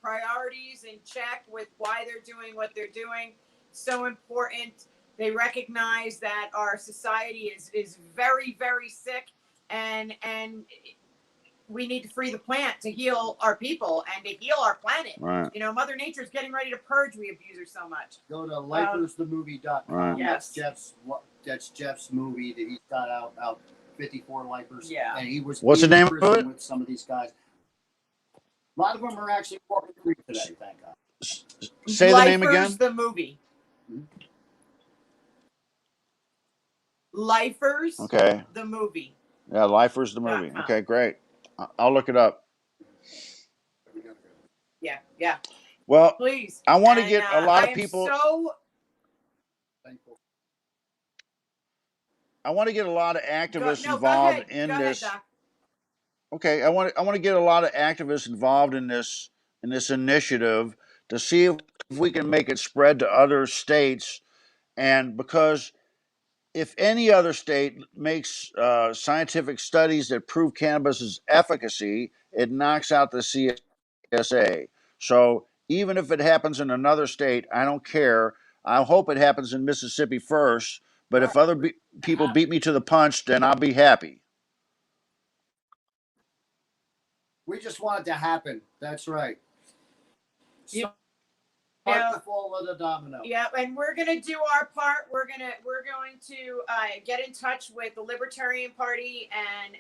priorities in check with why they're doing what they're doing. So important. They recognize that our society is very, very sick, and we need to free the plant to heal our people and to heal our planet. Right. You know, Mother Nature's getting ready to purge. We abuse her so much. Go to lifersthemovie.com. Right. Yes. That's Jeff's movie that he's got out 54 lifers. Yeah. And he was What's the in name of prison it? with some of these guys. A lot of them are actually walking free today, thank God. Say the name again. Lifers the movie. Lifers Okay. the movie. Yeah, Lifers the movie. .com. Okay, great. I'll look it up. Yeah. Well, Please. I want to And, get a lot I of am people. So Thankful. I want to get a lot of activists go involved ahead. in Go this. ahead, Doc. Okay, I want to get a lot of activists involved in this initiative to see if we can make it spread to other states, and because if any other state makes scientific studies that prove cannabis's efficacy, it knocks out the CSA. So even if it happens in another state, I don't care. I hope it happens in Mississippi first. But if other people beat me to the punch, then I'll be happy. We just want it to happen. That's right. You part to fall of the domino. Yeah, and we're gonna do our part. We're going to get in touch with the Libertarian Party and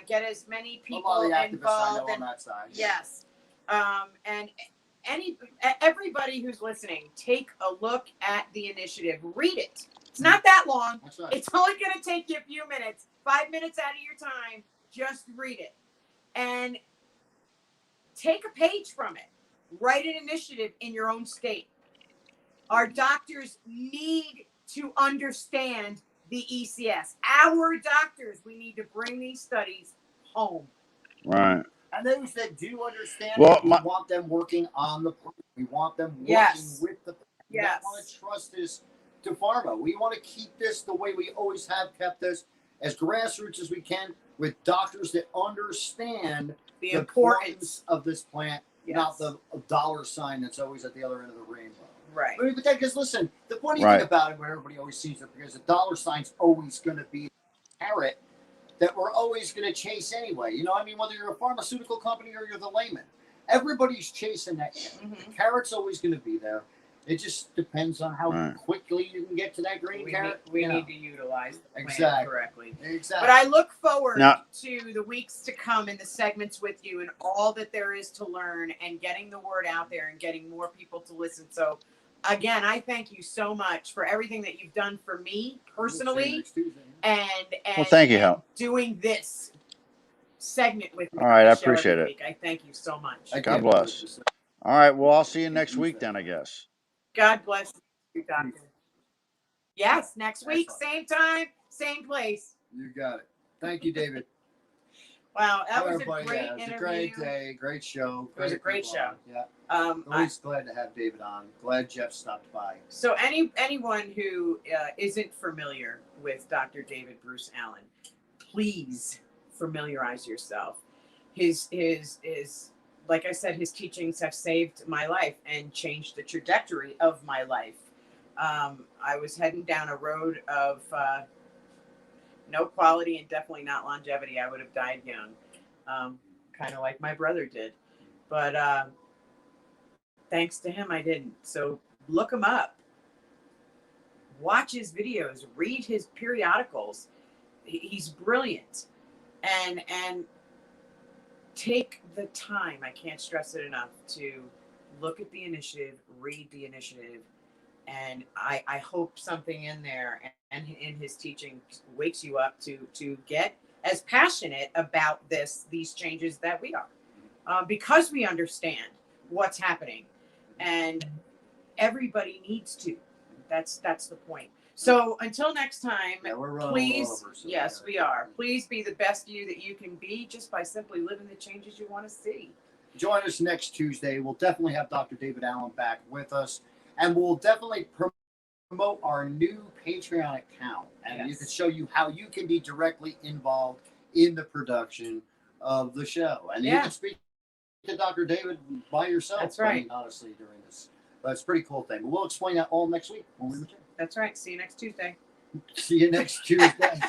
get as many people All the activists I involved. know on that side. Yes, and everybody who's listening, take a look at the initiative. Read it. It's not that long. That's right. It's only going to take you a few minutes, 5 minutes out of your time. Just read it and take a page from it. Write an initiative in your own state. Our doctors need to understand the ECS. Our doctors, we need to bring these studies home. Right. And those that do understand, Well, we want them working on the plan. We want them working Yes. with the plan. We Yes. don't want to trust this to pharma. We want to keep this the way we always have kept this, as grassroots as we can, with doctors that understand The importance. of this plant, Yes. not the dollar sign that's always at the other end of the rainbow. Right. I mean, because listen, the funny Right. thing about it, where everybody always sees it, because the dollar sign's always going to be a carrot that we're always going to chase anyway. You know, I mean, whether you're a pharmaceutical company or you're the layman, everybody's chasing that carrot. Mhm. The carrot's always going to be there. It just depends on how Right. quickly you can get to that green carrot. We you know. need to utilize the plan Exactly. correctly. Exactly. But I look forward Now- to the weeks to come and the segments with you and all that there is to learn and getting the word out there and getting more people to listen. So, again, I thank you so much for everything that you've done for me We'll see you personally next Tuesday. and Well, thank you, and Hal. doing this segment with me. All right, on I the show every appreciate it. week. I thank you so much. I God can't bless. believe this. All right. Well, I'll see you next week then, I guess. God bless you, Doctor. Yes, next week, Excellent. same time, same place. You got it. Thank you, David. Wow, that was a Everybody, great yeah, it was interview. a great day, great show. It was a great people show. on. Yeah, I- always glad to have David on. Glad Jeff stopped by. So anyone who isn't familiar with Dr. David Bruce Allen, please familiarize yourself. His like I said, his teachings have saved my life and changed the trajectory of my life. I was heading down a road of no quality and definitely not longevity. I would have died young, kind of like my brother did. But thanks to him, I didn't. So look him up. Watch his videos. Read his periodicals. He's brilliant. And take the time, I can't stress it enough, to look at the initiative, read the initiative, and I hope something in there and in his teaching wakes you up to get as passionate about these changes that we are, because we understand what's happening, and everybody needs to. That's the point. So until next time, Yeah, we're running please, all over, so yes, gotta- we are. Please be the best you that you can be just by simply living the changes you want to see. Join us next Tuesday. We'll definitely have Dr. David Allen back with us, and we'll definitely promote our new Patreon account, and you can show you how you can be directly involved in the production of the show, and you Yeah. can speak to Dr. David by yourself. That's right. I mean, honestly, during this, but it's a pretty cool thing. But we'll explain that all next week when we return. That's right. See you next Tuesday. See you next Tuesday.